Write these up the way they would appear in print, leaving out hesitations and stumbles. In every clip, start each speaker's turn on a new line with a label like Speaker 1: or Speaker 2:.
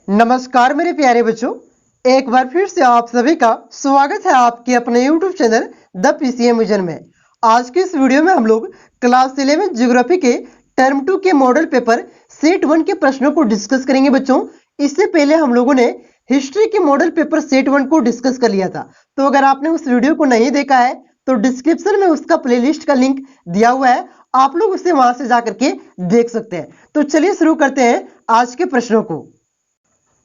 Speaker 1: नमस्कार मेरे प्यारे बच्चों, एक बार फिर से आप सभी का स्वागत है आपके अपने YouTube channel the PCM vision में। आज के इस वीडियो में हम लोग क्लास 11 ज्योग्राफी के टर्म 2 के मॉडल पेपर सेट 1 के प्रश्नों को डिस्कस करेंगे बच्चों। इससे पहले हम लोगों ने हिस्ट्री के मॉडल पेपर सेट 1 को डिस्कस कर लिया था, तो अगर आपने उस वीडियो को नहीं देखा है तो डिस्क्रिप्शन में उसका प्लेलिस्ट का लिंक दिया हुआ है, आप लोग उसे वहां से जाकर के देख सकते हैं। तो चलिए शुरू करते हैं आज के प्रश्नों को।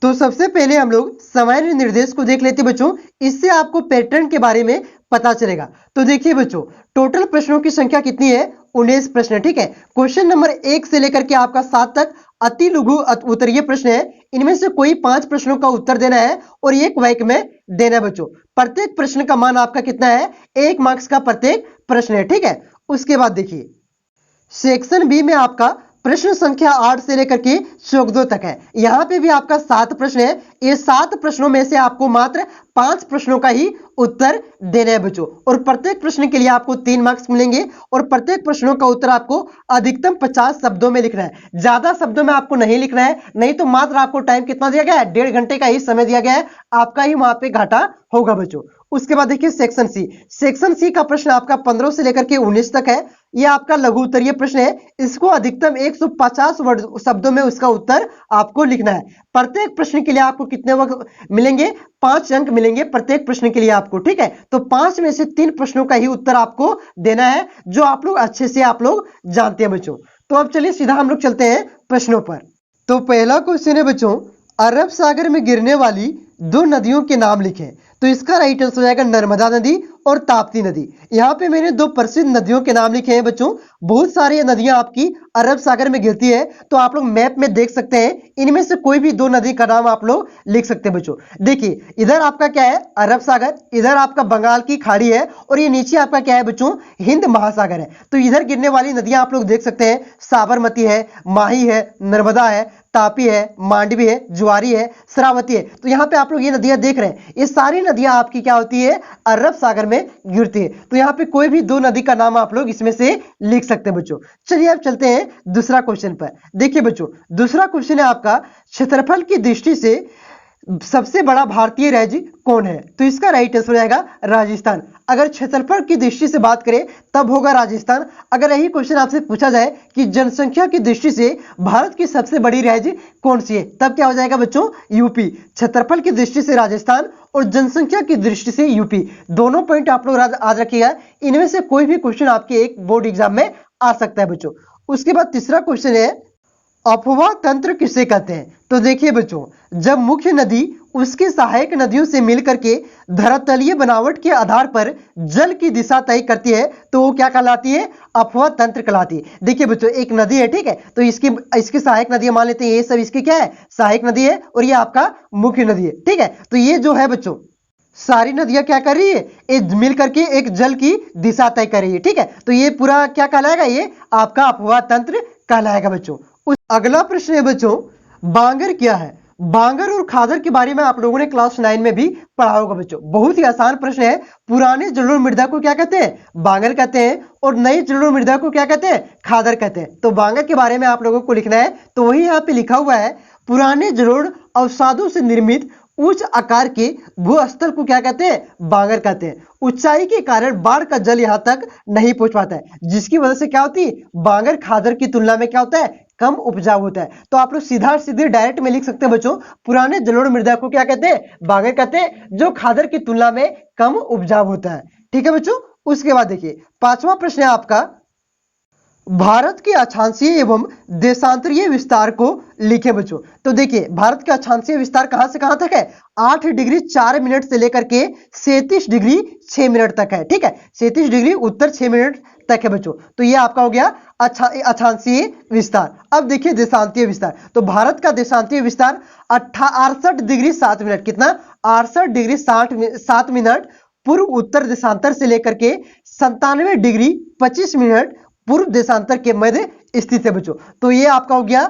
Speaker 1: तो सबसे पहले हम लोग सामान्य निर्देश को देख लेते बच्चों, इससे आपको पैटर्न के बारे में पता चलेगा। तो देखिए बच्चों, टोटल प्रश्नों की संख्या कितनी है? 19 प्रश्न, ठीक है। क्वेश्चन नंबर 1 से लेकर के आपका 7 तक अति लघु उत्तरीय प्रश्न है। इनमें से कोई 5 प्रश्नों का उत्तर देना है और 1 वाक्य में देना है बच्चों। प्रत्येक प्रश्न का मान आपका कितना है? 1 मार्क्स का प्रत्येक प्रश्न है, ठीक है। उसके बाद देखिए सेक्शन बी में आपका प्रश्न संख्या 8 से लेकर के 14 तक है। यहां पे भी आपका 7 प्रश्न है। ये 7 प्रश्नों में से आपको मात्र 5 प्रश्नों का ही उत्तर देना है बच्चों, और प्रत्येक प्रश्न के लिए आपको 3 मार्क्स मिलेंगे और प्रत्येक प्रश्नों का उत्तर आपको अधिकतम 50 शब्दों में लिखना है। ज्यादा शब्दों में आपको नहीं लिखना है, नहीं तो मात्र आपको टाइम कितना दिया गया है? 1.5 घंटे का ही समय दिया गया है। आपका ही वहां पे घाटा होगा बच्चों। उसके बाद देखिए सेक्शन सी। सेक्शन सी का प्रश्न आपका 15 से लेकर के 19 तक है। यह आपका लघु उत्तरीय प्रश्न है। इसको अधिकतम 150 वर्ड शब्दों में उसका उत्तर आपको लिखना है। प्रत्येक प्रश्न के लिए आपको कितने वक्त मिलेंगे? 5 अंक मिलेंगे प्रत्येक प्रश्न के लिए आपको, ठीक है। तो 5 में से 3 प्रश्नों का ही उत्तर आपको देना है, जो आप लोग अच्छे से आप लोग जानते हैं बच्चों। तो अब चलिए सीधा हम लोग चलते हैं प्रश्नों पर। तो पहला क्वेश्चन है बच्चों, अरब सागर में गिरने वाली 2 नदियों के नाम लिखें। तो इसका राइट आंसर हो जाएगा नर्मदा नदी और ताप्ती नदी। यहाँ पे मैंने 2 प्रसिद्ध नदियों के नाम लिखे हैं बच्चों। बहुत सारी नदियां आपकी अरब सागर में गिरती है, तो आप लोग मैप में देख सकते हैं। इनमें से कोई भी 2 नदी का नाम आप लोग लिख सकते हैं बच्चों। देखिए इधर आपका क्या है? अरब सागर, इधर आपका बंगाल की खाड़ी है, और ये नीचे आपका क्या है बच्चों? हिंद महासागर है। तो इधर गिरने वाली नदियां आप लोग देख सकते हैं, साबरमती है, माही है, नर्मदा है, तापी है, मांडवी है, ज्वारी है, श्रावती है। तो यहाँ पे आप लोग ये नदियां देख रहे हैं, ये सारी नदियां आपकी क्या होती है? अरब सागर में गिरती है। तो यहाँ पे कोई भी 2 नदी का नाम आप लोग इसमें से लिख सकते हैं बच्चों। चलिए अब चलते हैं दूसरा क्वेश्चन पर। देखिए बच्चों, दूसरा क्वेश्चन है आपका, क्षेत्रफल की दृष्टि से सबसे बड़ा भारतीय राज्य कौन है? तो इसका राइट आंसर हो जाएगा राजस्थान। अगर क्षेत्रफल की दृष्टि से बात करें तब होगा राजस्थान। अगर यही क्वेश्चन आपसे पूछा जाए कि जनसंख्या की दृष्टि से भारत की सबसे बड़ी राज्य कौन सी है, तब क्या हो जाएगा बच्चों? यूपी। क्षेत्रफल की दृष्टि से राजस्थान और जनसंख्या की दृष्टि से यूपी, दोनों पॉइंट आप लोग आज रखिएगा। इनमें से कोई भी क्वेश्चन आपके एक बोर्ड एग्जाम में आ सकता है बच्चों। उसके बाद तीसरा क्वेश्चन है, अपवाह तंत्र किसे कहते हैं? तो देखिए बच्चों, जब मुख्य नदी उसकी सहायक नदियों से मिलकर के धरातलीय बनावट के आधार पर जल की दिशा तय करती है, तो वो क्या कहलाती है? अपवाह तंत्र कहलाती है। देखिए बच्चों, एक नदी है, ठीक है, तो इसकी सहायक नदियां मान लेते हैं, ये सब इसकी क्या है? सहायक नदी है, और ये आपका मुख्य नदी है, ठीक है। तो ये जो है बच्चों, सारी नदियां क्या कर रही है? ये मिल करके एक जल की दिशा तय कर रही है, ठीक है। तो ये पूरा क्या कहलाएगा? ये आपका अपवाह तंत्र कहलाएगा बच्चों। अगला प्रश्न है बच्चों, बांगर क्या है? बांगर और खादर के बारे में आप लोगों ने क्लास 9 में भी पढ़ा होगा बच्चों। बहुत ही आसान प्रश्न है। पुराने जलोढ़ मृदा को क्या कहते हैं? बांगर कहते हैं, और नई जलोढ़ मृदा को क्या कहते हैं? खादर कहते हैं। तो बांगर के बारे में आप लोगों को लिखना है, तो वही यहाँ पे लिखा हुआ है, पुराने जलोढ़ अवसादों से निर्मित उच्च आकार के भूस्थल को क्या कहते हैं? बांगर कहते हैं। ऊंचाई के कारण बाढ़ का जल यहां तक नहीं पहुंच पाता है, जिसकी वजह से क्या होती है? बांगर खादर की तुलना में क्या होता है? कम उपजाऊ होता है। तो आप लोग सीधा सीधे डायरेक्ट में लिख सकते हैं बच्चों, पुराने जलोढ़ मृदा को क्या कहते हैं? बांगर कहते हैं, जो खादर की तुलना में कम उपजाऊ होता है, ठीक है बच्चों। उसके बाद देखिए 5वां प्रश्न है आपका, भारत के अक्षांशीय एवं देशांतरीय विस्तार को लिखें बच्चों। तो देखिए भारत का अक्षांशीय विस्तार कहां से कहां तक है? 8 डिग्री 4 मिनट से लेकर के 37 डिग्री 6 मिनट तक है, ठीक है। 37 डिग्री उत्तर 6 मिनट तक है बच्चों। तो ये आपका हो गया अक्षांशीय विस्तार। अब देखिए देशांतीय विस्तार। तो भारत का देशांतीय विस्तार 68 डिग्री 7 मिनट, कितना? 68 डिग्री 7 मिनट पूर्व उत्तर देशांतर से लेकर के 97 डिग्री 25 मिनट पूर्व देशांतर के मध्य स्थित है बच्चों। तो ये आपका हो गया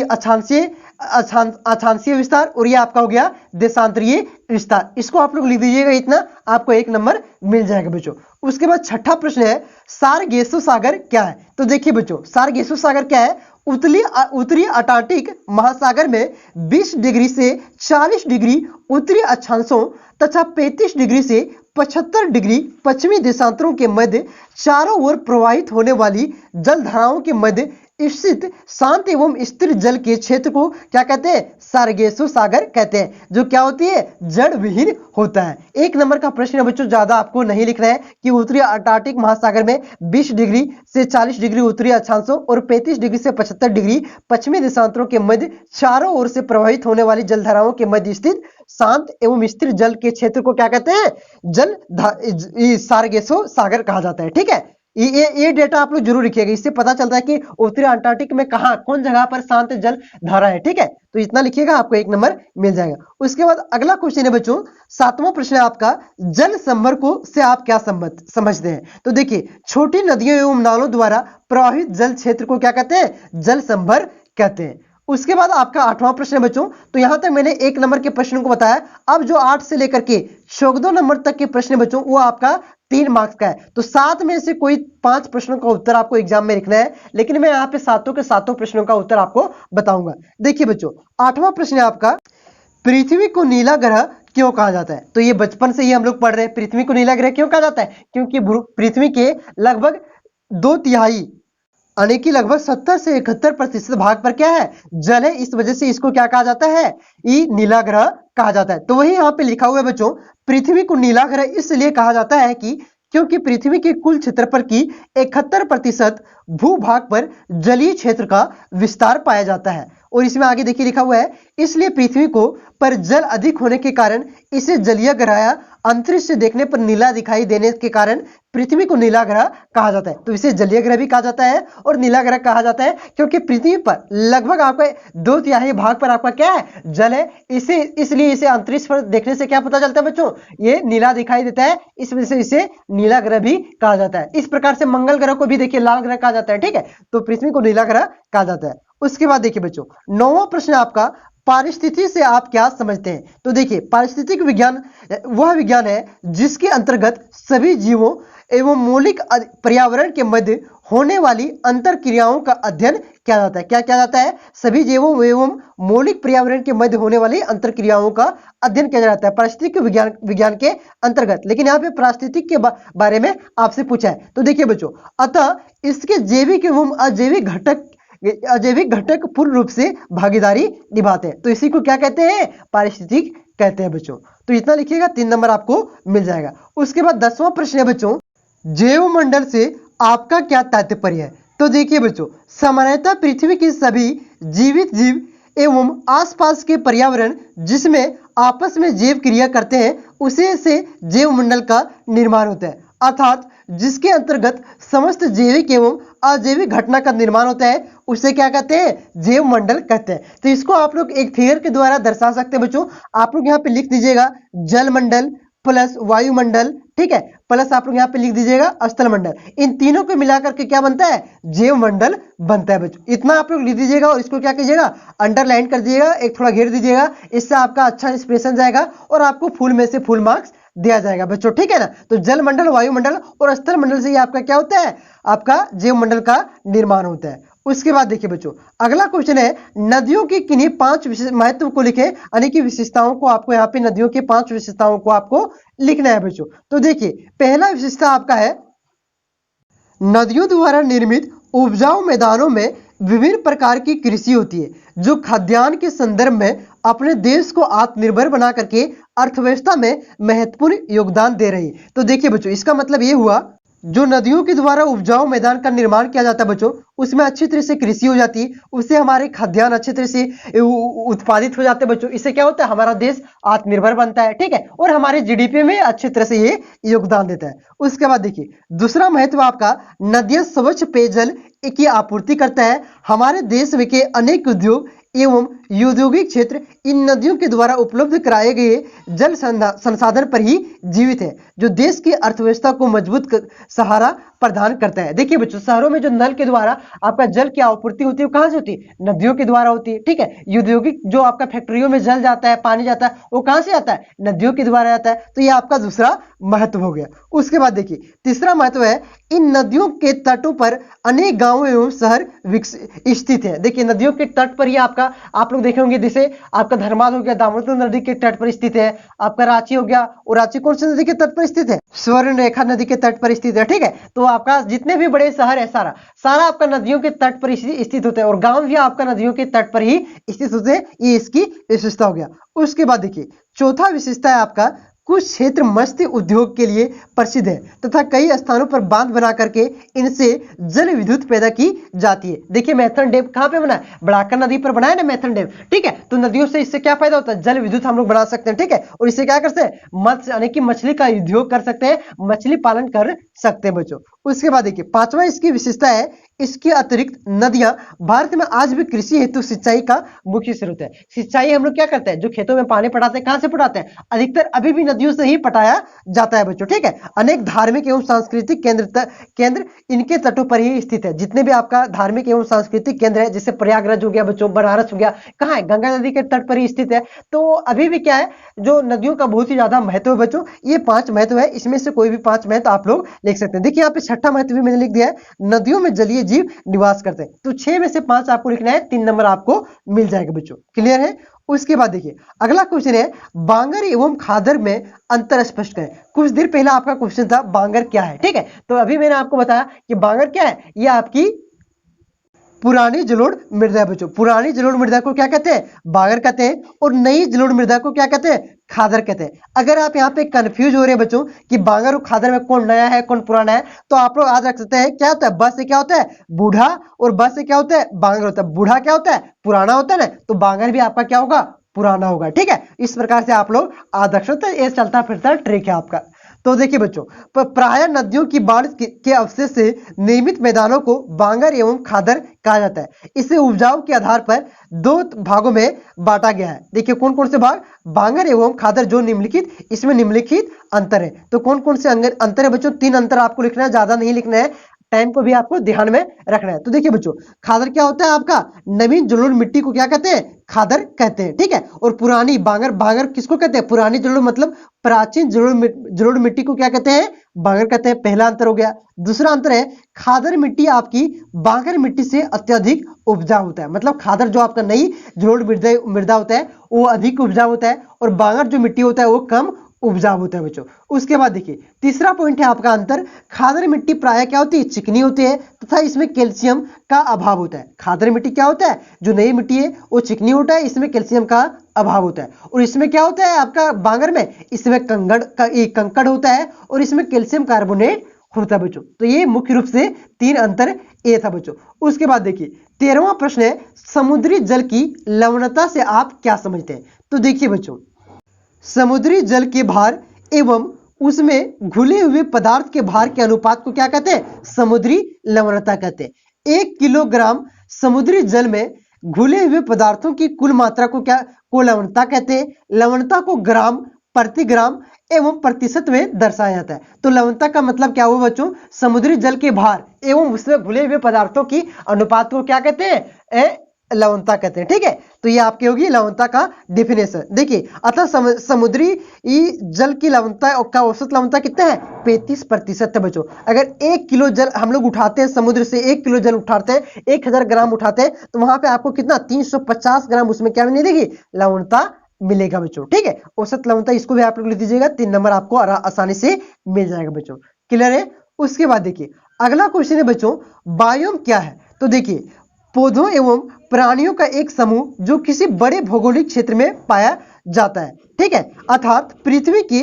Speaker 1: अक्षांशीय अक्षांशीय विस्तार, और ये आपका हो गया देशांतरीय विस्तार। इसको आप लोग लिख दीजिएगा, इतना आपको 1 नंबर मिल जाएगा बच्चों। उसके बाद छठा प्रश्न है, सारगेसो सागर क्या है? तो देखिए बच्चों, सारगेसो सागर क्या है? उत्तरी अटलांटिक महासागर में 20 डिग्री से 40 डिग्री उत्तरी अक्षांशों तथा 35 डिग्री से 75 डिग्री पश्चिमी देशांतरों के मध्य चारों ओर प्रवाहित होने वाली जलधाराओं के मध्य स्थित शांत एवं स्थिर जल के क्षेत्र को क्या कहते हैं? सारगेसो सागर कहते हैं, जो क्या होती है? जड़ विहीन होता है। 1 नंबर का प्रश्न है बच्चों, ज्यादा आपको नहीं लिखना है कि उत्तरी अटलांटिक महासागर में 20 डिग्री से 40 डिग्री उत्तरी अक्षांशों और 35 डिग्री से 75 डिग्री पश्चिमी देशांतरों के मध्य चारों ओर से प्रवाहित होने वाली जलधाराओं के मध्य स्थित शांत एवं स्थिर जल के क्षेत्र को क्या कहते हैं? सारगेसो सागर कहा जाता है। ठीक है, ये डेटा आप लोग जरूर लिखिएगा, इससे पता चलता है कि उत्तरी अंटार्कटिक में कहां कौन जगह पर शांत जल धारा है। ठीक है, तो इतना लिखिएगा, आपको 1 नंबर मिल जाएगा। उसके बाद अगला क्वेश्चन है बच्चों, 7वां प्रश्न है आपका, जल संभर को से आप क्या समझते हैं? तो देखिए, छोटी नदियों एवं नालों द्वारा प्रवाहित जल क्षेत्र को क्या कहते हैं? जल संभर कहते हैं। उसके बाद आपका 8वां प्रश्न है बच्चों, तो यहां तक मैंने 1 नंबर के प्रश्न को बताया। अब जो 8 से लेकर के 14 नंबर तक के प्रश्न बच्चों, वो आपका 3 मार्क्स का है। तो 7 में से कोई 5 प्रश्नों का उत्तर आपको एग्जाम में लिखना है, लेकिन मैं यहाँ पे सातों के सातों प्रश्नों का उत्तर आपको बताऊंगा। देखिए बच्चों, 8वां प्रश्न है आपका, पृथ्वी को नीला ग्रह क्यों कहा जाता है? तो ये बचपन से ही हम लोग पढ़ रहे हैं, पृथ्वी को नीला ग्रह क्यों कहा जाता है? क्योंकि पृथ्वी के लगभग 2/3 यानी कि लगभग 70 से 71% भाग पर क्या है? जल है। इस वजह से इसको क्या कहा जाता है? ये नीला ग्रह कहा जाता है। तो वही यहाँ पे लिखा हुआ है बच्चों, पृथ्वी को नीला ग्रह इसलिए कहा जाता है कि क्योंकि पृथ्वी के कुल क्षेत्रफल की 71% भूभाग पर जलीय क्षेत्र का विस्तार पाया जाता है। और इसमें आगे देखिए लिखा हुआ है, इसलिए पृथ्वी को पर जल अधिक होने के कारण इसे जलीय ग्रह, अंतरिक्ष से देखने पर नीला दिखाई देने के कारण पृथ्वी को नीला ग्रह कहा जाता है। तो इसे जलीय ग्रह भी कहा जाता है और नीला ग्रह कहा जाता है, क्योंकि पृथ्वी पर लगभग आपका 2/3 भाग पर आपका क्या है? जल है। इसलिए इसे अंतरिक्ष पर देखने से क्या पता चलता है बच्चों? ये नीला दिखाई देता है, इस वजह से इसे नीला ग्रह भी कहा जाता है। इस प्रकार से मंगल ग्रह को भी देखिए लाल ग्रह कहा जाता है। ठीक है, तो पृथ्वी को नीला ग्रह कहा जाता है। उसके बाद देखिए बच्चों, 9वां प्रश्न आपका, पारिस्थितिकी से आप क्या समझते हैं? तो देखिए, पारिस्थितिक विज्ञान वह विज्ञान है जिसके अंतर्गत सभी जीवों एवं मौलिक पर्यावरण के मध्य होने वाली अंतर क्रियाओं का अध्ययन किया जाता है। क्या किया जाता है? सभी जीवों एवं मौलिक पर्यावरण के मध्य होने वाली अंतर क्रियाओं का अध्ययन किया जाता है पारिस्थितिक विज्ञान के अंतर्गत। लेकिन यहाँ पे पारिस्थितिक के बारे में आपसे पूछा है। तो देखिए बच्चों, अतः इसके जैविक एवं अजैविक घटक पूर्ण रूप से भागीदारी निभाते हैं। तो इसी को क्या कहते हैं? पारिस्थितिक कहते हैं बच्चों। तो इतना लिखिएगा, 3 नंबर आपको मिल जाएगा। उसके बाद 10वां प्रश्न है बच्चों, जैव मंडल से आपका क्या तात्पर्य है? तो देखिए बच्चों, सामान्यतः पृथ्वी के सभी जीवित जीव एवं आसपास के पर्यावरण जिसमें आपस में जैव क्रिया करते हैं, उसे से जैव मंडल का निर्माण होता है, अर्थात जिसके अंतर्गत समस्त जैविक एवं अजैविक घटना का निर्माण होता है, उसे क्या कहते हैं? जैव मंडल कहते हैं। तो इसको आप लोग एक फिगर के द्वारा दर्शा सकते हैं बच्चों। आप लोग यहाँ पे लिख दीजिएगा जल मंडल प्लस वायुमंडल, ठीक है, प्लस आप लोग यहाँ पे लिख दीजिएगा स्थल मंडल। इन तीनों को मिलाकर के क्या बनता है? जैव मंडल बनता है बच्चों। इतना आप लोग लिख दीजिएगा और इसको क्या कीजिएगा? अंडरलाइन कर दीजिएगा, एक थोड़ा घेर दीजिएगा। इससे आपका अच्छा इंस्पिरेशन जाएगा और आपको फुल में से फुल मार्क्स दिया जाएगा बच्चों। ठीक है ना? तो जल मंडल, वायुमंडल और स्थल मंडल से ही आपका क्या होता है? आपका जैव मंडल का निर्माण होता है। उसके बाद देखिए बच्चों, अगला क्वेश्चन है, नदियों की किन्हीं 5 महत्व को लिखें, यानी कि विशेषताओं को आपको यहाँ पे नदियों के 5 विशेषताओं को आपको लिखना है बच्चों। तो देखिए, पहला विशेषता आपका है, नदियों द्वारा निर्मित उपजाऊ मैदानों में विभिन्न प्रकार की कृषि होती है, जो खाद्यान्न के संदर्भ में अपने देश को आत्मनिर्भर बना करके अर्थव्यवस्था में महत्वपूर्ण योगदान दे रही है। तो देखिए बच्चों, इसका मतलब ये हुआ, जो नदियों के द्वारा उपजाऊ मैदान का निर्माण किया जाता है बच्चों, उसमें अच्छी तरह से कृषि हो जाती है, उससे हमारे खाद्यान्न अच्छी तरह से उत्पादित हो जाते हैं बच्चों। इससे क्या होता है? हमारा देश आत्मनिर्भर बनता है, ठीक है, और हमारे जीडीपी में अच्छी तरह से ये योगदान देता है। उसके बाद देखिए, दूसरा महत्व आपका, नदियां स्वच्छ पेयजल की आपूर्ति करता है। हमारे देश में के अनेक उद्योग एवं औद्योगिक क्षेत्र इन नदियों के द्वारा उपलब्ध कराए गए जल संसाधन पर ही जीवित है, जो देश की अर्थव्यवस्था को मजबूत सहारा प्रदान करता है। देखिए बच्चों, शहरों में जो नल के द्वारा आपका जल की आपूर्ति होती है वो कहां से होती है? नदियों के द्वारा होती है। ठीक है, औद्योगिक जो आपका फैक्ट्रियों में जल जाता है, पानी जाता है, वो कहां से आता है? नदियों के द्वारा आता है। तो ये आपका दूसरा महत्व हो गया। उसके बाद देखिए तीसरा महत्व है, इन नदियों के तटों पर अनेक गांव एवं शहर स्थित है। देखिए नदियों के तट पर ही आपका, आप लोग देखे होंगे, जैसे आपका धर्माद हो गया, दामोदर नदी के तट पर स्थित है। आपका रांची हो गया, और रांची कौन सी नदी के तट पर स्थित है? स्वर्ण रेखा नदी के तट पर स्थित है। ठीक है, तो आपका जितने भी बड़े शहर है सारा आपका नदियों के तट पर स्थित होते हैं, और गांव भी आपका नदियों के तट पर ही स्थित होते हैं। ये इसकी विशेषता हो गया। उसके बाद देखिए चौथा विशेषता है आपका, कुछ क्षेत्र मत्स्य उद्योग के लिए प्रसिद्ध है तथा कई स्थानों पर बांध बना करके इनसे जल विद्युत पैदा की जाती है। देखिए मैथन डैम कहां पे बना है? बड़ाकर नदी पर बना है ना मैथन डैम। ठीक है, तो नदियों से इससे क्या फायदा होता है? जल विद्युत हम लोग बना सकते हैं। ठीक है, और इससे क्या कर सकते हैं? मत्स्य यानी कि मछली का उद्योग कर सकते हैं, मछली पालन कर सकते हैं बच्चों। उसके बाद देखिए पांचवा इसकी विशेषता है, इसके अतिरिक्त नदियां भारत में आज भी कृषि हेतु सिंचाई का मुख्य स्रोत है। सिंचाई हम लोग क्या करते हैं? जो खेतों में पानी पटाते हैं, कहां से पटाते हैं? अधिकतर अभी भी नदियों से ही पटाया जाता है बच्चों। ठीक है, अनेक धार्मिक एवं सांस्कृतिक केंद्र इनके तटों पर ही स्थित है। जितने भी आपका धार्मिक एवं सांस्कृतिक केंद्र है, जैसे प्रयागराज हो गया बच्चों, बनारस हो गया, कहां है? गंगा नदी के तट पर ही स्थित है। तो अभी भी क्या है, जो नदियों का बहुत ही ज्यादा महत्व है बच्चों। ये 5 महत्व है, इसमें से कोई भी 5 महत्व आप लोग लिख सकते हैं। देखिए यहाँ पे छठा महत्व भी मैंने लिख दिया है, नदियों में जलीय जीव निवास करते हैं। तो 6 में से 5 आपको लिखना है, 3 नंबर आपको मिल जाएगा बच्चों। क्लियर है? उसके बाद देखिए अगला क्वेश्चन है, बांगर एवं खादर में अंतर स्पष्ट करें। कुछ देर पहले आपका क्वेश्चन था बांगर क्या है। ठीक है, तो अभी मैंने आपको बताया कि बांगर क्या है। ये आपकी पुरानी जलोढ़ मृदा है बच्चों। पुरानी जलोढ़ मृदा को क्या कहते हैं? बांगर कहते हैं। और नई जलोढ़ मृदा को क्या कहते हैं? खादर कहते हैं। अगर आप यहाँ पे कंफ्यूज हो रहे हैं बच्चों कि बांगर और खादर में कौन नया है कौन पुराना है, तो आप लोग आज रख सकते हैं, क्या होता है? ब से क्या होता है? बूढ़ा, और ब से क्या होता है? बांगर होता है। बूढ़ा क्या होता है? पुराना होता है ना, तो बांगर भी आपका क्या होगा? पुराना होगा। ठीक है, इस प्रकार से आप लोग याद रख सकते हैं। ये चलता फिरता ट्रिक है आपका। तो देखिए बच्चों, प्रायः नदियों की बाढ़ के अवशेष से निर्मित मैदानों को बांगर एवं खादर कहा जाता है। इसे उपजाऊ के आधार पर 2 भागों में बांटा गया है। देखिए कौन कौन से भाग? बांगर एवं खादर जो निम्नलिखित, इसमें निम्नलिखित अंतर है। तो कौन कौन से अंतर है बच्चों? 3 अंतर आपको लिखना है, ज्यादा नहीं लिखना है, टाइम को भी आपको ध्यान में रखना है। तो देखिए बच्चों, खादर क्या होता है आपका? नवीन जलोढ़ मिट्टी को क्या कहते हैं? खादर कहते हैं। ठीक है, और पुरानी बांगर, बांगर किसको कहते हैं? पुरानी जलोढ़ मतलब प्राचीन जलोढ़ मिट्टी को क्या कहते हैं? बांगर कहते हैं। पहला अंतर हो गया। दूसरा अंतर है, खादर मिट्टी आपकी बांगर मिट्टी से अत्यधिक उपजाऊ होता है। मतलब खादर जो आपका नई जलोढ़ मृदा होता है वो अधिक उपजाऊ होता है, और बांगर जो मिट्टी होता है वो कम उपजाऊ होता है बच्चों। उसके बाद देखिए तीसरा पॉइंट है आपका अंतर, खादर मिट्टी प्रायः क्या होती है? चिकनी होती है तथा इसमें कैल्शियम का अभाव होता है। खादर मिट्टी क्या होता है? जो नई मिट्टी है वो चिकनी होता है, इसमें कैल्शियम का अभाव होता है। और इसमें क्या होता है आपका बांगर में? इसमें कंकड़ होता है, और इसमें कैल्शियम कार्बोनेट होता है बच्चों। तो ये मुख्य रूप से 3 अंतर ये था बच्चों। उसके बाद देखिए 13वां प्रश्न है, समुद्री जल की लवणता से आप क्या समझते हैं? तो देखिए बच्चों, समुद्री जल के भार एवं उसमें घुले हुए पदार्थ के भार के अनुपात को क्या कहते हैं? समुद्री लवणता कहते हैं। 1 किलोग्राम समुद्री जल में घुले हुए पदार्थों की कुल मात्रा को लवणता कहते हैं। लवणता को ग्राम, प्रति ग्राम एवं प्रतिशत में दर्शाया जाता है। तो लवणता का मतलब क्या हुआ बच्चों? समुद्री जल के भार एवं उसमें घुले हुए पदार्थों की अनुपात को क्या कहते हैं? लवणता कहते हैं। ठीक है, तो ये आपकी होगी लवणता का डिफिनेशन। देखिए अतः समुद्री जल की लवणता का औसत लवणता कितना है? 35% है बच्चों। अगर 1 किलो जल हम लोग उठाते हैं समुद्र से, 1 किलो जल उठाते हैं, 1000 ग्राम उठाते हैं, तो वहां पे आपको कितना? 350 ग्राम उसमें क्या मिलेगी? लवणता मिलेगा बच्चों। ठीक है, औसत लवणता इसको भी आप लोग लिख दीजिएगा, 3 नंबर आपको आसानी से मिल जाएगा बच्चों। क्लियर है? उसके बाद देखिए अगला क्वेश्चन है बच्चों, बायोम क्या है? तो देखिए पौधों एवं प्राणियों का एक समूह जो किसी बड़े भौगोलिक क्षेत्र में पाया जाता है। ठीक है, अर्थात पृथ्वी के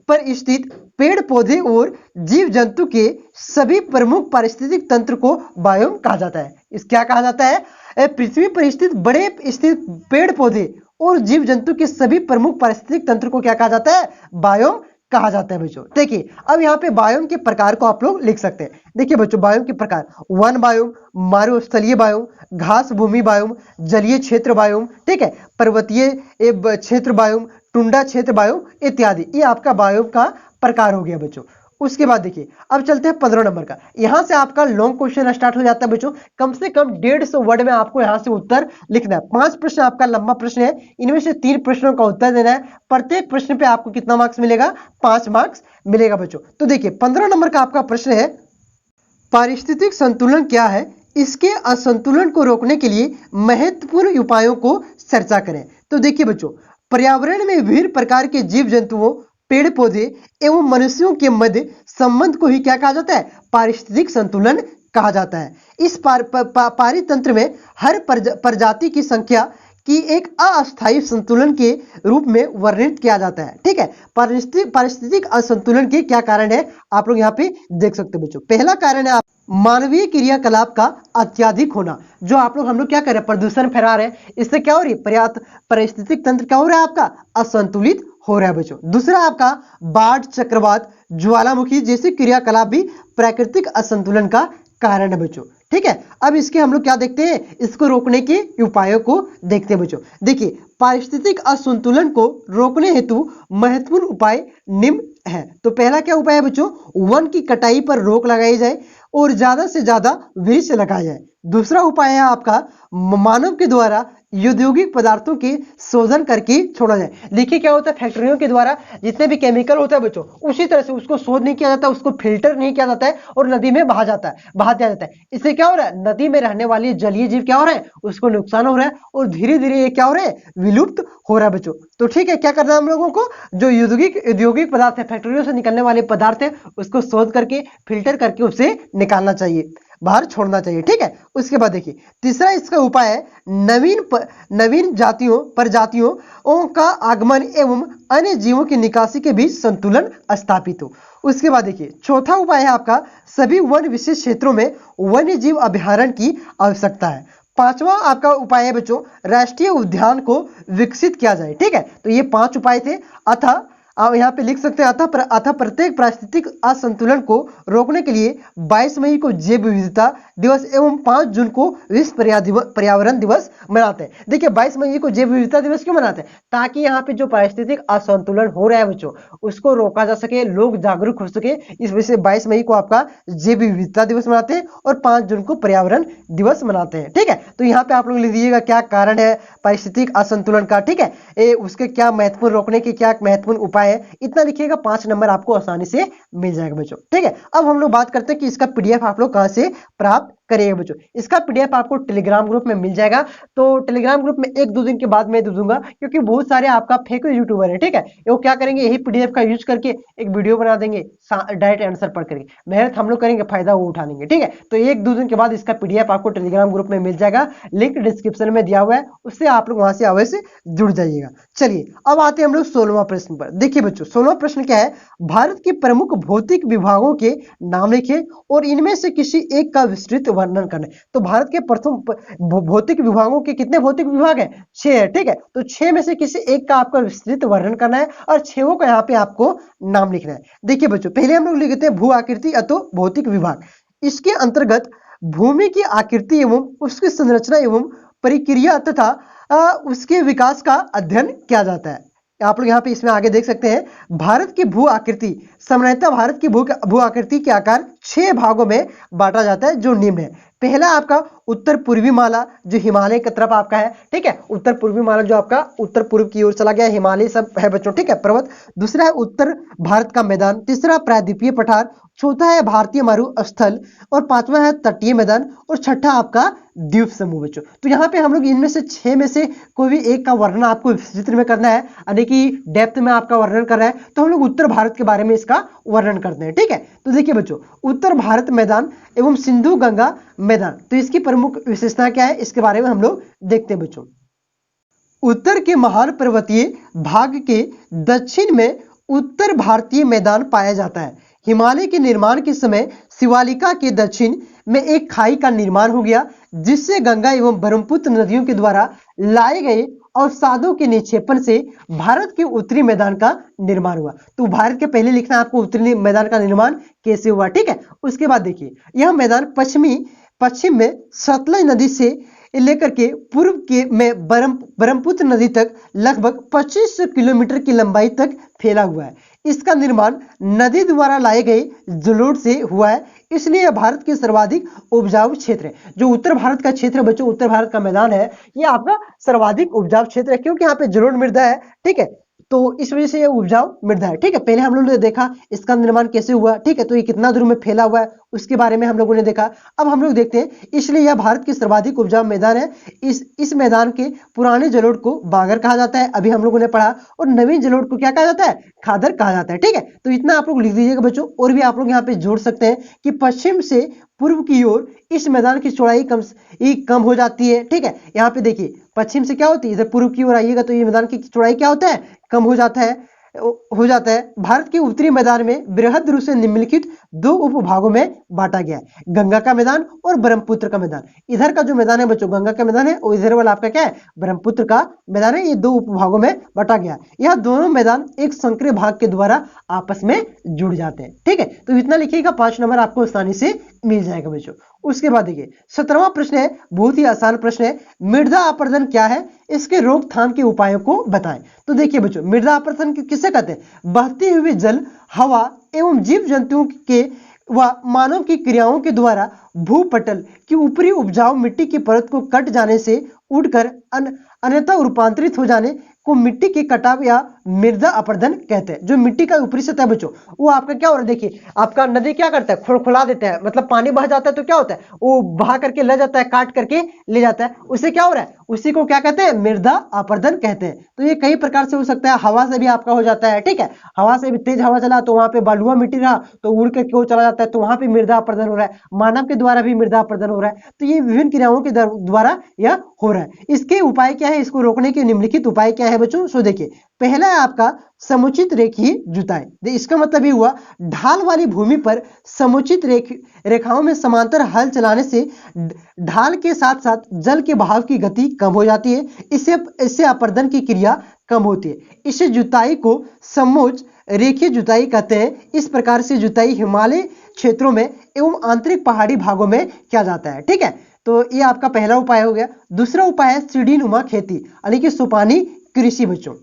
Speaker 1: पर स्थित पेड़ पौधे और जीव जंतु के सभी प्रमुख पारिस्थितिक तंत्र को बायोम कहा जाता है। इस क्या कहा जाता है? पृथ्वी पर स्थित पेड़ पौधे और जीव जंतु के सभी प्रमुख पारिस्थितिक तंत्र को क्या कहा जाता है? बायोम कहा जाता है बच्चों। देखिए अब यहाँ पे बायोम के प्रकार को आप लोग लिख सकते हैं। देखिए बच्चों बायोम के प्रकार, वन बायोम, मरुस्थलीय बायोम, घास भूमि बायोम, जलीय क्षेत्र बायोम, ठीक है, पर्वतीय क्षेत्र बायोम, टुंडा क्षेत्र बायोम इत्यादि। ये आपका बायोम का प्रकार हो गया बच्चों। उसके बाद देखिए अब चलते हैं 15 नंबर का। यहां से आपका लॉन्ग क्वेश्चन स्टार्ट हो जाता है बच्चों। कम से कम 150 वर्ड में आपको यहां से उत्तर लिखना है। 5 प्रश्न आपका लंबा प्रश्न है, इनमें से 3 प्रश्नों का उत्तर देना है। प्रत्येक प्रश्न पे आपको कितना मार्क्स मिलेगा? 5 मार्क्स मिलेगा बच्चों। तो देखिए 15 नंबर का आपका प्रश्न है, पारिस्थितिक संतुलन क्या है? इसके असंतुलन को रोकने के लिए महत्वपूर्ण उपायों को चर्चा करें। तो देखिए बच्चों, पर्यावरण में विभिन्न प्रकार के जीव जंतुओं, पेड़ पौधे एवं मनुष्यों के मध्य संबंध को ही क्या कहा जाता है? पारिस्थितिक संतुलन कहा जाता है। इस पारितंत्र में हर प्रजाति की संख्या की एक अस्थायी संतुलन के रूप में वर्णित किया जाता है। ठीक है, पारिस्थितिक असंतुलन के क्या कारण है आप लोग यहाँ पे देख सकते हो बच्चों। पहला कारण है मानवीय क्रियाकलाप का अत्यधिक होना। जो आप लोग हम लोग क्या कर रहे हैं? प्रदूषण फैला रहे हैं, इससे क्या हो रही है? पारिस्थितिक तंत्र क्या हो रहा है? आपका असंतुलित हो रहा है बच्चों। दूसरा आपका बाढ़, चक्रवात, ज्वालामुखी जैसे क्रियाकलाप भी प्राकृतिक असंतुलन का कारण है बच्चों। ठीक है, अब इसके हम लोग क्या देखते हैं? इसको रोकने के उपायों को देखते हैं बच्चों। देखिए पारिस्थितिक असंतुलन को रोकने हेतु महत्वपूर्ण उपाय निम्न है। तो पहला क्या उपाय है बच्चों? वन की कटाई पर रोक लगाई जाए और ज्यादा से ज्यादा वृक्ष लगाया जाए। दूसरा उपाय है आपका मानव के द्वारा औद्योगिक पदार्थों के शोधन करके छोड़ा जाए। देखिए क्या होता है, फैक्ट्रियों के द्वारा जितने भी केमिकल होता है बच्चों, उसी तरह से उसको शोध नहीं किया जाता, उसको फिल्टर नहीं किया जाता है और नदी में बहा दिया जाता है। इससे क्या हो रहा है? नदी में रहने वाले जलीय जीव क्या हो रहे हैं? उसको नुकसान हो रहा है और धीरे धीरे ये क्या हो रहे हैं? विलुप्त हो रहा है बच्चों। तो ठीक है, क्या करना है हम लोगों को? जो औद्योगिक पदार्थ है, फैक्ट्रियों से निकलने वाले पदार्थ है, उसको शोध करके फिल्टर करके उसे निकालना चाहिए, बाहर छोड़ना चाहिए। ठीक है, उसके बाद देखिए तीसरा इसका उपाय है नवीन प्रजातियों का आगमन एवं अन्य जीवों की निकासी के बीच संतुलन स्थापित हो। उसके बाद देखिए चौथा उपाय है आपका सभी वन विशेष क्षेत्रों में वन्य जीव अभयारण्य की आवश्यकता है। पांचवा आपका उपाय है बच्चों राष्ट्रीय उद्यान को विकसित किया जाए। ठीक है, तो ये 5 उपाय थे। अतः आप यहाँ पे लिख सकते हैं अतः प्रत्येक पारिस्थितिक असंतुलन को रोकने के लिए 22 मई को जैव विविधता दिवस एवं 5 जून को विश्व पर्यावरण दिवस मनाते हैं। देखिए 22 मई को जैव विविधता दिवस क्यों मनाते हैं? ताकि यहाँ पे जो पारिस्थितिक असंतुलन हो रहा है बच्चों, उसको रोका जा सके, लोग जागरूक हो सके। इस वजह से 22 मई को आपका जैव विविधता दिवस मनाते हैं और 5 जून को पर्यावरण दिवस मनाते हैं। ठीक है, तो यहाँ पे आप लोग लिख दीजिएगा क्या कारण है पारिस्थितिक असंतुलन का। ठीक है, उसके क्या महत्वपूर्ण रोकने के क्या महत्वपूर्ण उपाय है, इतना लिखिएगा, 5 नंबर आपको आसानी से मिल जाएगा बच्चों। ठीक है, अब हम लोग बात करते हैं कि इसका पीडीएफ आप लोग कहां से प्राप्त करिएगा बच्चों। इसका पीडीएफ आपको टेलीग्राम ग्रुप में मिल जाएगा। तो टेलीग्राम ग्रुप में 1-2 दिन के बाद मैं दे दूंगा, क्योंकि बहुत सारे आपका फेक यूट्यूबर है। ठीक है, वो क्या करेंगे, यही पीडीएफ का यूज करके एक वीडियो बना देंगे डायरेक्ट आंसर पढ़ करके। मेहनत हम लोग करेंगे, फायदा वो उठा लेंगे। ठीक है, तो 1-2 दिन के बाद इसका पीडीएफ आपको टेलीग्राम ग्रुप में मिल जाएगा, लिंक डिस्क्रिप्शन में दिया हुआ है, उससे आप लोग वहां से अवश्य जुड़ जाइएगा। चलिए अब आते हैं हम लोग 16वां प्रश्न पर। देखिए बच्चों 16वां प्रश्न क्या है? भारत के प्रमुख भौतिक विभागों के नाम लिखें और इनमें से किसी एक का विस्तृत वर्णन करें। तो भारत के प्रथम भौतिक विभागों के कितने भौतिक विभाग है? 6 है। ठीक है, तो 6 में से किसी एक का आपका विस्तृत वर्णन करना है और 6 का यहाँ पे आपको नाम लिखना है। देखिए बच्चों पहले हम लोग लिखते हैं भू आकृति अथवा भौतिक विभाग। इसके अंतर्गत भूमि की आकृति एवं उसकी संरचना एवं प्रक्रिया तथा उसके विकास का अध्ययन किया जाता है। आप लोग यहाँ पे इसमें आगे देख सकते हैं भारत की भू आकृति। सामान्यतः भारत की भू आकृति के आकार 6 भागों में बांटा जाता है, जो निम्न है। पहला आपका उत्तर पूर्वी माला, जो हिमालय की तरफ आपका है। ठीक है, उत्तर पूर्वी माला जो आपका उत्तर पूर्व की ओर चला गया, हिमालय सब है बच्चों। ठीक है, पर्वत। दूसरा है उत्तर भारत का मैदान। तीसरा प्रायद्वीपीय पठार। चौथा है भारतीय मरुस्थल और 5वां है तटीय मैदान और 6ठा आपका द्वीप समूह बच्चों। तो यहाँ पे हम लोग इनमें से 6 में से कोई भी एक का वर्णन आपको चित्र में करना है, यानी कि डेप्थ में आपका वर्णन करना है। तो हम लोग उत्तर भारत के बारे में इसका वर्णन करते हैं। ठीक है, तो देखिए बच्चों उत्तर भारत मैदान एवं सिंधु गंगा मैदान, तो इसकी प्रमुख विशेषता क्या है, इसके बारे में हम लोग देखते हैं बच्चों। उत्तर के महान पर्वतीय भाग के दक्षिण में उत्तर भारतीय मैदान पाया जाता है। हिमालय के निर्माण के समय शिवालिका के दक्षिण में एक खाई का निर्माण हो गया, जिससे गंगा एवं ब्रह्मपुत्र नदियों के द्वारा लाए गए अवसादों के निक्षेपण से भारत के उत्तरी मैदान का निर्माण हुआ। तो भारत के पहले लिखना है आपको उत्तरी मैदान का निर्माण कैसे हुआ, ठीक है। उसके बाद देखिए यह मैदान पश्चिम में सतलज नदी से लेकर के पूर्व के में ब्रह्मपुत्र नदी तक लगभग 2500 किलोमीटर की लंबाई तक फैला हुआ है। इसका निर्माण नदी द्वारा लाए गए जलोढ़ से हुआ है, इसलिए यह भारत के सर्वाधिक उपजाऊ क्षेत्र है। जो उत्तर भारत का क्षेत्र है बच्चों, उत्तर भारत का मैदान है, ये आपका सर्वाधिक उपजाऊ क्षेत्र है, क्योंकि यहाँ पे जलोढ़ मृदा है, ठीक है। तो इस वजह से ये उपजाऊ मृदा है, ठीक है। पहले हम लोगों ने देखा इसका निर्माण कैसे हुआ, ठीक है। तो ये कितना दूर में फैला हुआ है उसके बारे में हम लोगों ने देखा। अब हम लोग देखते हैं, इसलिए यह भारत की सर्वाधिक उपजाऊ मैदान है। इस मैदान के पुराने जलोढ़ को बागर कहा जाता है, अभी हम लोगों ने पढ़ा, और नवीन जलोढ़ को क्या कहा जाता है, खादर कहा जाता है, ठीक है। तो इतना आप लोग लिख दीजिएगा बच्चों। और भी आप लोग यहाँ पे जोड़ सकते हैं कि पश्चिम से पूर्व की ओर इस मैदान की चौड़ाई कम हो जाती है, ठीक है। यहाँ पे देखिए पश्चिम से क्या होती है, इधर पूर्व की ओर आइएगा तो ये मैदान की चौड़ाई क्या होता है, कम हो जाता है। भारत के उत्तरी मैदान में बृहद रूप से निम्नलिखित दो उपभागों में बांटा गया है, गंगा का मैदान और ब्रह्मपुत्र का मैदान। इधर का जो मैदान है बच्चों गंगा का मैदान है, और इधर वाला आपका क्या है, ब्रह्मपुत्र का मैदान है। ये दो उपभागों में बांटा गया है। यह दोनों मैदान एक संकरे भाग के द्वारा आपस में जुड़ जाते हैं, ठीक है। तो इतना लिखिएगा, 5 नंबर आपको आसानी से मिल जाएगा बच्चों। उसके बाद देखिए 17वां प्रश्न है, बहुत ही आसान प्रश्न है, मृदा अपरदन क्या है, इसके रोकथाम के उपायों को बताएं। तो देखिए बच्चों, मृदा अपरदन किसे कहते हैं, बहते हुए जल, हवा एवं जीव जंतुओं के व मानव की क्रियाओं के द्वारा भूपटल की ऊपरी उपजाऊ मिट्टी की परत को कट जाने से उड़कर अन्यथा रूपांतरित हो जाने को मिट्टी के कटाव या मृदा अपरदन कहते हैं। जो मिट्टी का ऊपरी सतह बच्चों, वो आपका क्या हो रहा है, देखिए आपका नदी क्या करता है, खोखला देता है, मतलब पानी बह जाता है तो क्या होता है, वो बहा करके ले जाता है, काट करके ले जाता है, उससे क्या हो रहा है, उसी को क्या कहते हैं, मृदा अपरदन कहते हैं। तो ये कई प्रकार से हो सकता है, हवा से भी आपका हो जाता है, ठीक है। हवा से भी तेज हवा चला तो वहां पे बालुआ मिट्टी रहा तो उड़ के क्यों चला जाता है, तो वहां पे मृदा अपरदन हो रहा है। मानव के द्वारा भी मृदा अपरदन हो रहा है। तो ये विभिन्न क्रियाओं के द्वारा यह हो रहा है। इसके उपाय क्या है, इसको रोकने के निम्नलिखित उपाय क्या है बच्चों। सो देखिए, पहला है आपका समुचित रेखीय जुताई। इसका मतलब ये हुआ, ढाल वाली भूमि पर समुचित रेखाओं में समांतर हल चलाने से ढाल के साथ साथ जल के बहाव की गति कम हो जाती है। इससे अपरदन की क्रिया कम होती है। इसे जुताई को समोच्च रेखीय जुताई कहते हैं। इस प्रकार से जुताई हिमालय क्षेत्रों में एवं आंतरिक पहाड़ी भागों में किया जाता है, ठीक है। तो ये आपका पहला उपाय हो गया। दूसरा उपाय है सीढ़ीनुमा खेती, यानी कि सोपानी कृषि बच्चों।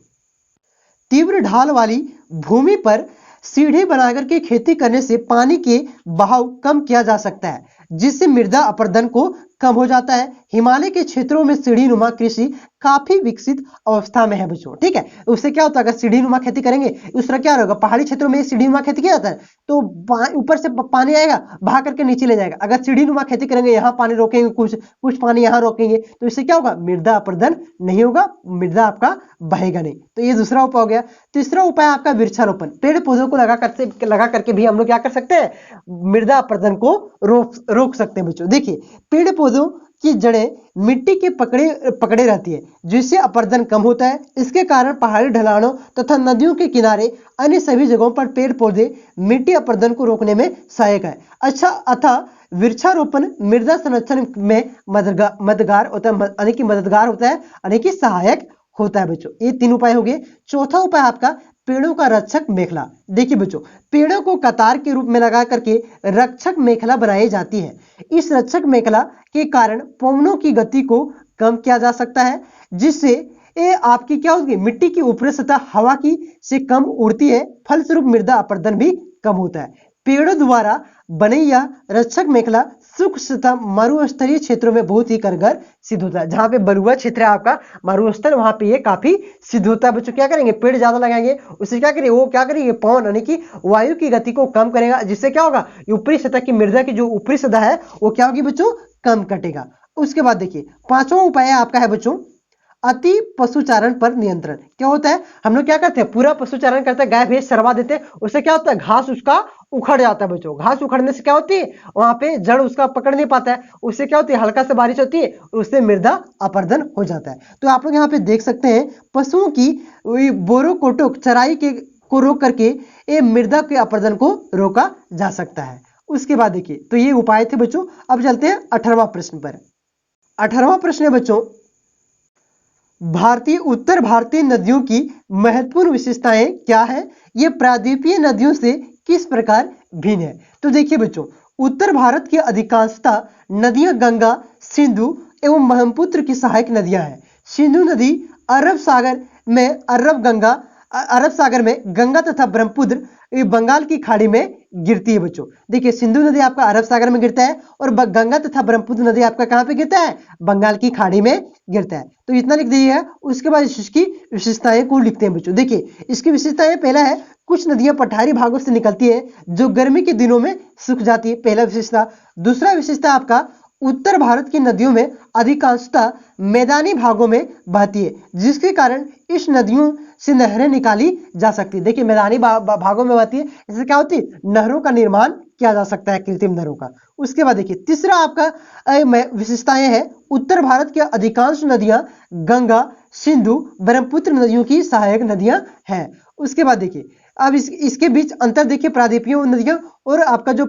Speaker 1: तीव्र ढाल वाली भूमि पर सीढ़ी बनाकर के खेती करने से पानी के बहाव कम किया जा सकता है, जिससे मृदा अपरदन को कम हो जाता है। हिमालय के क्षेत्रों में सीढ़ीनुमा कृषि काफी विकसित अवस्था में है बच्चों, ठीक है। उससे क्या होता है, अगर सीढ़ीनुमा खेती करेंगे उस तरह क्या होगा, पहाड़ी क्षेत्रों में सीढ़ीनुमा खेती किया जाता है तो ऊपर से पानी आएगा बहा करके नीचे ले जाएगा। अगर सीढ़ीनुमा खेती करेंगे, यहाँ पानी रोकेंगे, कुछ पानी यहाँ रोकेंगे, तो इससे क्या होगा, मृदा अपरदन नहीं होगा, मृदा आपका बहेगा नहीं। तो ये दूसरा उपाय हो गया। तीसरा उपाय आपका वृक्षारोपण, पेड़ पौधों को लगा करके भी हम लोग क्या कर सकते हैं, मृदा अपरदन को रोक सकते हैं बच्चों। देखिए पेड़ पौधों की जड़ें मिट्टी के पकड़े रहती है, जिससे अपरदन कम होता है। इसके कारण पहाड़ी ढलानों तथा नदियों के किनारे अन्य सभी जगहों पर पेड़ पौधे मिट्टी अपरदन को रोकने में सहायक है। अच्छा, अतः वृक्षारोपण मृदा संरक्षण में मददगार होता है, यानी कि सहायक होता है बच्चों। ये 3 उपाय हो गए। चौथा उपाय आपका पेड़ों का रक्षक मेखला। देखिए बच्चों, पेड़ों को कतार के रूप में लगा करके रक्षक मेखला बनाई जाती है। इस रक्षक मेखला के कारण पवनों की गति को कम किया जा सकता है, जिससे ये आपकी क्या होगी, मिट्टी की ऊपरी सतह हवा की से कम उड़ती है, फलस्वरूप मृदा अपरदन भी कम होता है। पेड़ों द्वारा बने यह रक्षक मेखला शुष्क तथा मरुस्थलीय क्षेत्रों में बहुत ही कारगर सिद्ध होता है। जहां पे बलुआ क्षेत्र है आपका मरुस्थल, वहां पे ये काफी सिद्ध होता है बच्चों। क्या करेंगे, पेड़ ज्यादा लगाएंगे, उससे क्या करेंगे, वो क्या करेंगे, पवन यानी कि वायु की गति को कम करेगा, जिससे क्या होगा, ऊपरी सतह की मृदा की जो ऊपरी सतह है वो क्या होगी बच्चों, कम कटेगा। उसके बाद देखिए 5वां उपाय आपका है बच्चों अति पशुचारण पर नियंत्रण। क्या होता है, हम लोग क्या करते हैं, पूरा पशुचारण करते हैं, गाय भैंस चरवा देते हैं, उससे क्या होता है, घास उसका उखड़ जाता है बच्चों। घास उखड़ने से क्या होती है, वहां पे जड़ उसका पकड़ नहीं पाता है, उससे क्या होती है, हल्का से बारिश होती है, उससे मृदा अपरदन हो जाता है। तो आप लोग यहाँ पे देख सकते हैं पशुओं की बोरोकोटोक चराई को रोक करके ये मृदा के अपरदन को रोका जा सकता है। उसके बाद देखिए, तो ये उपाय थे बच्चों। अब चलते हैं 18वां प्रश्न पर। 18वां प्रश्न है बच्चों, भारतीय उत्तर भारतीय नदियों की महत्वपूर्ण विशेषताएं क्या है, ये प्रायद्वीपीय नदियों से किस प्रकार भिन्न है। तो देखिए बच्चों, उत्तर भारत की अधिकांशतः नदियां गंगा, सिंधु एवं ब्रह्मपुत्र की सहायक नदियां हैं। सिंधु नदी अरब सागर में अरब सागर में गंगा तथा ब्रह्मपुत्र ये बंगाल की खाड़ी में गिरती है बच्चों। देखिए सिंधु नदी आपका अरब सागर में गिरता है और गंगा तथा ब्रह्मपुत्र नदी आपका कहां पे गिरता है, बंगाल की खाड़ी में गिरता है। तो इतना लिख दीजिए। उसके बाद इसकी विशेषताएं को लिखते हैं बच्चों। देखिए इसकी विशेषताएं, पहला है कुछ नदियां पठारी भागों से निकलती है जो गर्मी के दिनों में सूख जाती है, पहला विशेषता। दूसरा विशेषता आपका उत्तर भारत की नदियों में अधिकांशतः मैदानी भागों में बहती है, जिसके कारण इस नदियों से नहरें निकाली जा सकती है। देखिए मैदानी भागों में बहती है, इससे क्या होती है, नहरों का निर्माण किया जा सकता है, कृत्रिम नहरों का। उसके बाद देखिए तीसरा आपका विशेषताएं है, उत्तर भारत की अधिकांश नदियां गंगा, सिंधु, ब्रह्मपुत्र नदियों की सहायक नदियां हैं। उसके बाद देखिए अब इसके बीच अंतर देखिए, प्रायद्वीपीय नदियां और आपका जो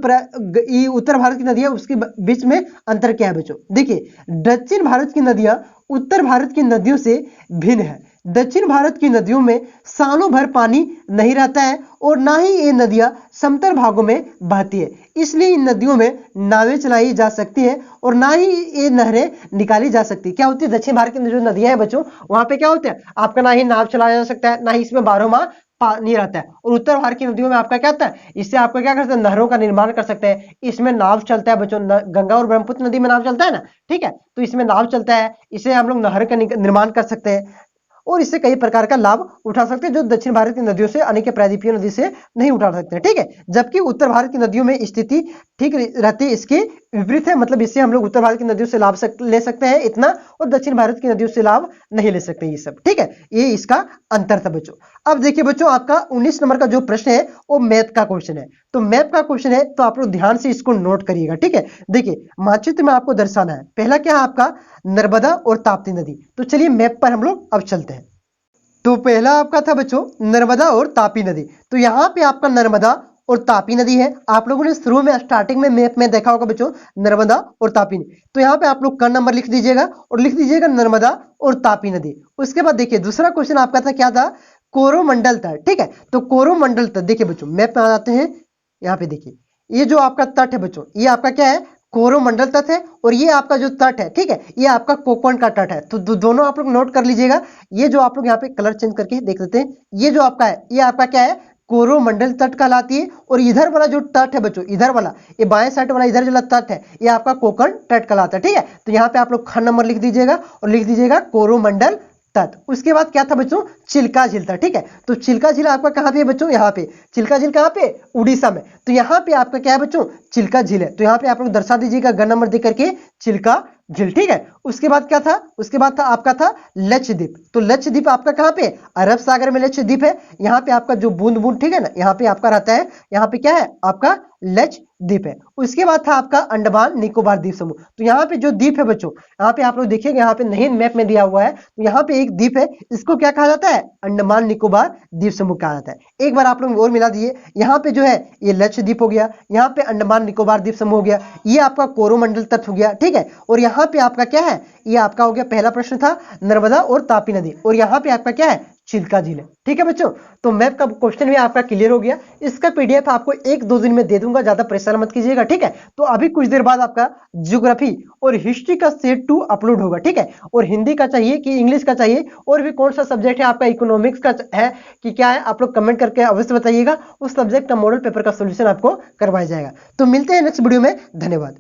Speaker 1: उत्तर भारत की नदियां, उसके बीच में अंतर क्या है बच्चों। देखिए दक्षिण भारत की नदियां उत्तर भारत की नदियों से भिन्न है। दक्षिण भारत की नदियों में सालों भर पानी नहीं रहता है और ना ही ये नदियां समतल भागों में बहती है, इसलिए इन नदियों में नावें चलाई जा सकती हैं और ना ही ये नहरें निकाली जा सकती। क्या होती है, दक्षिण भारत की जो नदियां हैं बच्चों, वहां पे क्या होता है, आपका ना ही नाव चलाया जा सकता है, ना ही इसमें 12 माह पानी रहता है। और उत्तर भारत की नदियों में आपका क्या होता है, इससे आपका क्या कर सकते हैं, नहरों का निर्माण कर सकते हैं। इसमें नाव चलता है बच्चों, गंगा और ब्रह्मपुत्र नदी में नाव चलता है ना, ठीक है, तो इसमें नाव चलता है, इससे हम लोग नहर का निर्माण कर सकते हैं और इससे कई प्रकार का लाभ उठा सकते हैं, जो दक्षिण भारत की नदियों से, अनेक प्रायद्वीपीय नदी से नहीं उठा सकते हैं, ठीक है। जबकि उत्तर भारत की नदियों में स्थिति ठीक रहती है, इसके विपरीत है, मतलब इससे हम लोग उत्तर भारत की नदियों से लाभ ले सकते हैं इतना, और दक्षिण भारत की नदियों से लाभ नहीं ले सकते ये सब, ठीक है। ये इसका अंतर था बच्चों। अब देखिए बच्चों, आपका 19 नंबर का जो प्रश्न है वो मैप का क्वेश्चन है। तो मैप का क्वेश्चन है, तो आप लोग ध्यान से इसको नोट करिएगा, ठीक है। देखिए मानचित्र में आपको दर्शाना है, पहला क्या है आपका, नर्मदा और ताप्ती नदी। तो चलिए मैप पर हम लोग अब चलते हैं। तो पहला आपका था बच्चों नर्मदा और तापी नदी। तो यहाँ पे आपका नर्मदा और तापी नदी है। आप लोगों ने शुरू में स्टार्टिंग में मैप में देखा होगा बच्चों, नर्मदा और तापी नदी। तो यहाँ पे आप लोग का नंबर लिख दीजिएगा और लिख दीजिएगा नर्मदा और तापी नदी। उसके बाद देखिए दूसरा क्वेश्चन आपका था, क्या था, कोरोमंडल तट, ठीक है। तो कोरोमंडल तट, देखिए बच्चों मैप में आ जाते हैं, यहाँ पे देखिए ये जो आपका तट है बच्चों, ये आपका क्या है, कोरोमंडल तट है, और ये आपका जो तट है, ठीक है, ये आपका कोकण का तट है। तो दोनों आप लोग नोट कर लीजिएगा। ये जो आप लोग यहाँ पे कलर चेंज करके देख लेते हैं, ये जो आपका है, ये आपका क्या है, कोरोमंडल तट कहलाती है। और इधर वाला जो तट है बच्चों, इधर वाला, ये बाएं साइड वाला इधर जो तट है, ये आपका कोकण तट कहलाता है, ठीक है। तो यहाँ पे आप लोग खंड नंबर लिख दीजिएगा और लिख दीजिएगा कोरोमंडल तट। उसके बाद क्या था बच्चों, चिल्का झील था, ठीक है। तो चिल्का झील आपका कहाँ पे है बच्चों, यहाँ पे। चिल्का झील कहाँ पे, उड़ीसा में। तो यहाँ पे आपका क्या है बच्चों, चिल्का झील है। तो यहाँ पे आप लोग दर्शा दीजिएगा गन नंबर दे करके, चिल्का झील, ठीक है। उसके बाद क्या था, उसके बाद था आपका था लक्षद्वीप। तो लक्षद्वीप आपका कहाँ पे, अरब सागर में लक्षद्वीप है। यहाँ पे आपका जो बूंद बूंद, ठीक है ना, यहाँ पे आपका रहता है, यहाँ पे क्या है आपका लक्षद्वीप है। उसके बाद था आपका अंडमान निकोबार द्वीप समूह। तो यहाँ पे जो द्वीप है बच्चों, यहाँ पे आप लोग देखिएगा, यहाँ पे नहीं मैप में दिया हुआ है, तो यहाँ पे एक द्वीप है, इसको क्या कहा जाता है, अंडमान निकोबार द्वीप समूह कहा जाता है। एक बार आप लोग और मिला दिए, यहाँ पे जो है ये लक्षद्वीप हो गया, यहाँ पे अंडमान निकोबार द्वीप समूह हो गया, ये आपका कोरोमंडल तट हो गया, ठीक है। और यहाँ पे आपका क्या है, ये आपका हो गया, पहला प्रश्न था नर्मदा और तापी नदी, और यहाँ पे आपका क्या है, चिल्का झील है, ठीक है बच्चों। तो मैप का क्वेश्चन भी आपका क्लियर हो गया। इसका पीडीएफ आपको 1-2 दिन में दे दूंगा, ज्यादा परेशान मत कीजिएगा, ठीक है। तो अभी कुछ देर बाद आपका ज्योग्राफी और हिस्ट्री का सेट 2 अपलोड होगा, ठीक है। और हिंदी का चाहिए कि इंग्लिश का चाहिए, और भी कौन सा सब्जेक्ट है आपका, इकोनॉमिक्स का है कि क्या है, आप लोग कमेंट करके अवश्य बताइएगा। उस सब्जेक्ट का मॉडल पेपर का सोल्यूशन आपको करवाया जाएगा। तो मिलते हैं नेक्स्ट वीडियो में, धन्यवाद।